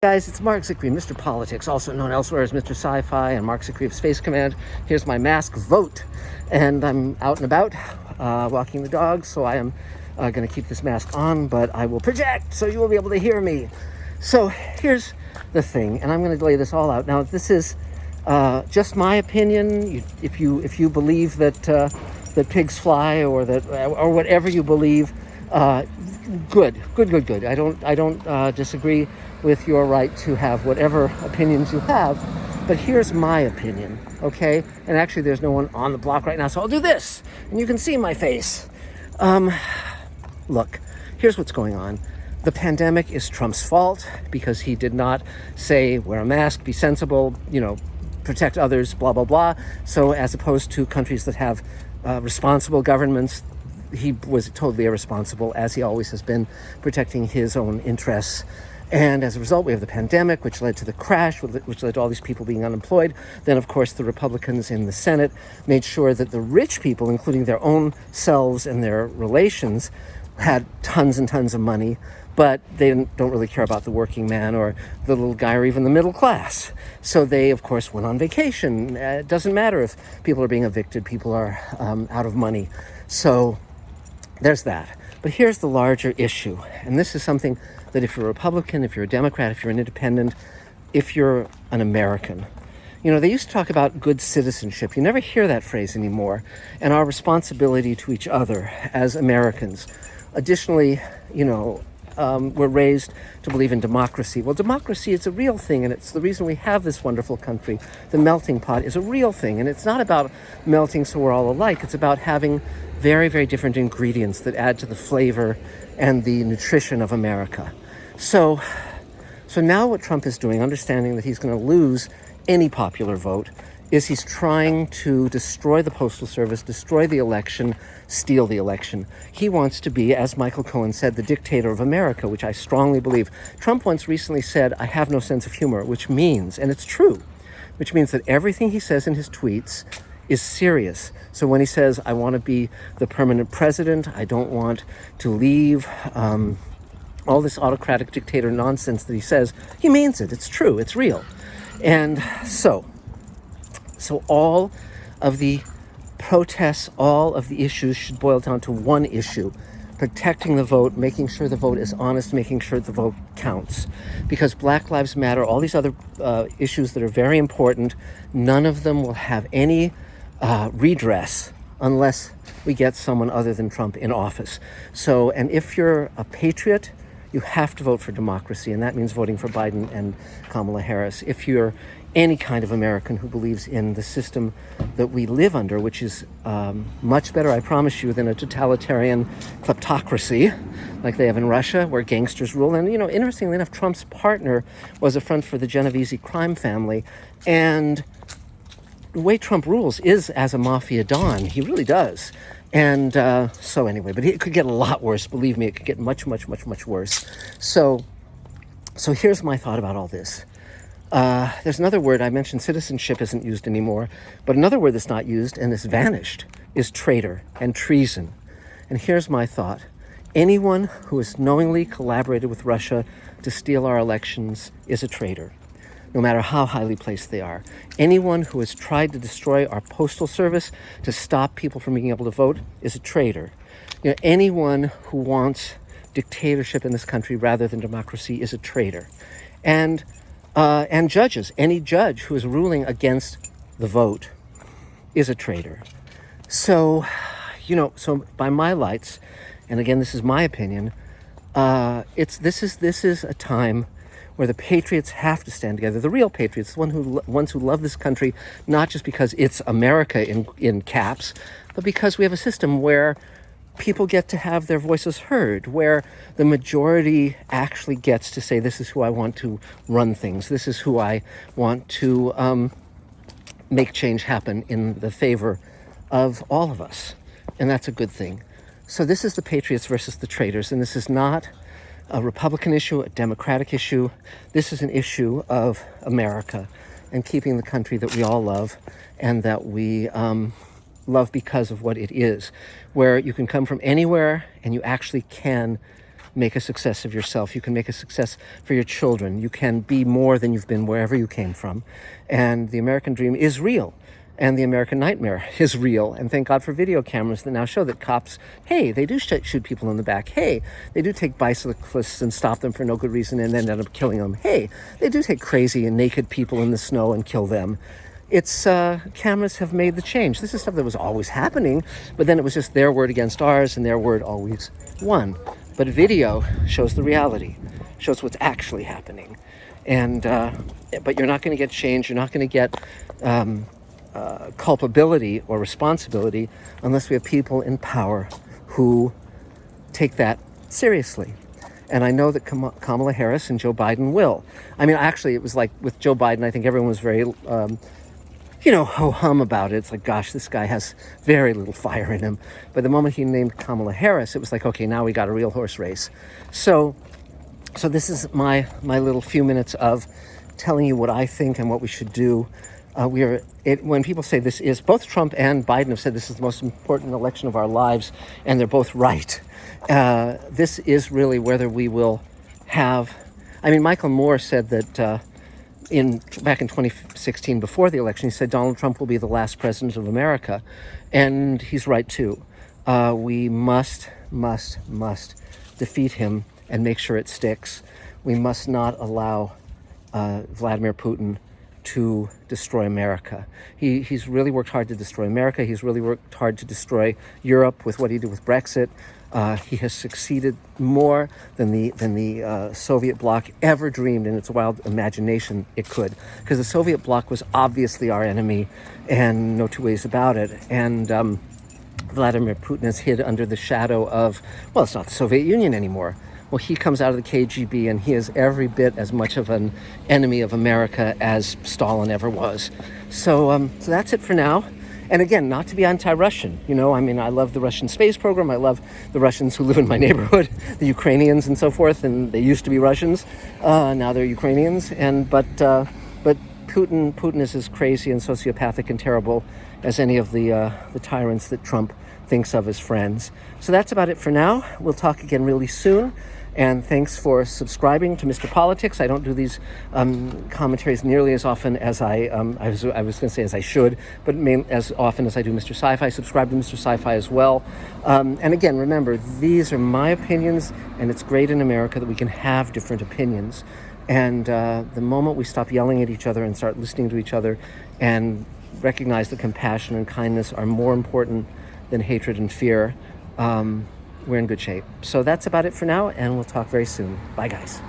Guys, it's Mark Zicree, Mr. Politics, also known elsewhere as Mr. Sci-Fi and Mark Zicree of Space Command. Here's my mask, vote. And I'm out and about, walking the dog, so I am going to keep this mask on, but I will project, so you will be able to hear me. So here's the thing, and I'm going to lay this all out. Now, this is just my opinion. If you believe that pigs fly, or whatever you believe, good. I don't disagree with your right to have whatever opinions you have, but here's my opinion, okay? And actually, there's no one on the block right now, so I'll do this, and you can see my face. Look, here's what's going on. The pandemic is Trump's fault because he did not say, wear a mask, be sensible, protect others, blah, blah, blah. So as opposed to countries that have responsible governments, he was totally irresponsible, as he always has been, protecting his own interests. And as a result, we have the pandemic, which led to the crash, which led to all these people being unemployed. Then, of course, the Republicans in the Senate made sure that the rich people, including their own selves and their relations, had tons and tons of money, but they don't really care about the working man or the little guy or even the middle class. So they, of course, went on vacation. It doesn't matter if people are being evicted, people are out of money. So there's that. But here's the larger issue, and this is something that if you're a Republican, if you're a Democrat, if you're an independent, if you're an American, they used to talk about good citizenship. You never hear that phrase anymore, and our responsibility to each other as Americans. Additionally, we're raised to believe in democracy. Well, democracy is a real thing, and it's the reason we have this wonderful country. The melting pot is a real thing, and it's not about melting so we're all alike. It's about having very, very different ingredients that add to the flavor and the nutrition of America. So now what Trump is doing, understanding that he's going to lose any popular vote, is he's trying to destroy the Postal Service, destroy the election, steal the election. He wants to be, as Michael Cohen said, the dictator of America, which I strongly believe. Trump once recently said, I have no sense of humor, which means, and it's true, which means that everything he says in his tweets is serious. So when he says, I want to be the permanent president, I don't want to leave, all this autocratic dictator nonsense that he says, he means it. It's true. It's real. And so all of the protests, all of the issues should boil down to one issue: protecting the vote, making sure the vote is honest, making sure the vote counts. Because Black Lives Matter, all these other issues that are very important, none of them will have any redress unless we get someone other than Trump in office. So, and if you're a patriot, you have to vote for democracy, and that means voting for Biden and Kamala Harris. If you're any kind of American who believes in the system that we live under, which is much better, I promise you, than a totalitarian kleptocracy like they have in Russia, where gangsters rule. And, interestingly enough, Trump's partner was a front for the Genovese crime family, and the way Trump rules is as a mafia don. He really does. And so anyway, but it could get a lot worse. Believe me, it could get much, much, much, much worse. So here's my thought about all this. There's another word. I mentioned citizenship isn't used anymore, but another word that's not used and has vanished is traitor and treason. And here's my thought. Anyone who has knowingly collaborated with Russia to steal our elections is a traitor, no matter how highly placed they are. Anyone who has tried to destroy our postal service to stop people from being able to vote is a traitor. Anyone who wants dictatorship in this country rather than democracy is a traitor. And judges, any judge who is ruling against the vote is a traitor. So by my lights, and again, this is my opinion, this is a time where the patriots have to stand together. The real patriots, the ones who love this country, not just because it's America in caps, but because we have a system where people get to have their voices heard, where the majority actually gets to say, this is who I want to run things. This is who I want to make change happen in the favor of all of us. And that's a good thing. So this is the patriots versus the traitors, and this is not a Republican issue, a Democratic issue. This is an issue of America and keeping the country that we all love and that we love because of what it is, where you can come from anywhere and you actually can make a success of yourself. You can make a success for your children. You can be more than you've been wherever you came from. And the American dream is real. And the American nightmare is real. And thank God for video cameras that now show that cops, hey, they do shoot people in the back. Hey, they do take bicyclists and stop them for no good reason and then end up killing them. Hey, they do take crazy and naked people in the snow and kill them. It's cameras have made the change. This is stuff that was always happening, but then it was just their word against ours, and their word always won. But video shows the reality, shows what's actually happening. And but you're not going to get change. You're not going to get culpability or responsibility unless we have people in power who take that seriously. And I know that Kamala Harris and Joe Biden will. I mean, actually, it was like with Joe Biden, I think everyone was very, ho-hum about it. It's like, gosh, this guy has very little fire in him. But the moment he named Kamala Harris, it was like, okay, now we got a real horse race. So this is my little few minutes of telling you what I think and what we should do. When people say this is, both Trump and Biden have said this is the most important election of our lives, and they're both right. This is really whether we will have, I mean, Michael Moore said that back in 2016, before the election, he said Donald Trump will be the last president of America. And he's right too. We must defeat him and make sure it sticks. We must not allow Vladimir Putin to destroy America. He's really worked hard to destroy America. He's really worked hard to destroy Europe with what he did with Brexit. He has succeeded more than the Soviet bloc ever dreamed in its wild imagination it could. Because the Soviet bloc was obviously our enemy, and no two ways about it. And Vladimir Putin is hid under the shadow of, well, it's not the Soviet Union anymore. Well, he comes out of the KGB, and he is every bit as much of an enemy of America as Stalin ever was. So that's it for now. And again, not to be anti-Russian. I mean, I love the Russian space program. I love the Russians who live in my neighborhood, the Ukrainians and so forth. And they used to be Russians. Now they're Ukrainians. But Putin is as crazy and sociopathic and terrible as any of the tyrants that Trump thinks of as friends. So that's about it for now. We'll talk again really soon. And thanks for subscribing to Mr. Politics. I don't do these commentaries nearly as often as I was going to say as I should, but as often as I do Mr. Sci-Fi. Subscribe to Mr. Sci-Fi as well. And again, remember, these are my opinions, and it's great in America that we can have different opinions. And the moment we stop yelling at each other and start listening to each other and recognize that compassion and kindness are more important than hatred and fear, we're in good shape. So that's about it for now, and we'll talk very soon. Bye, guys.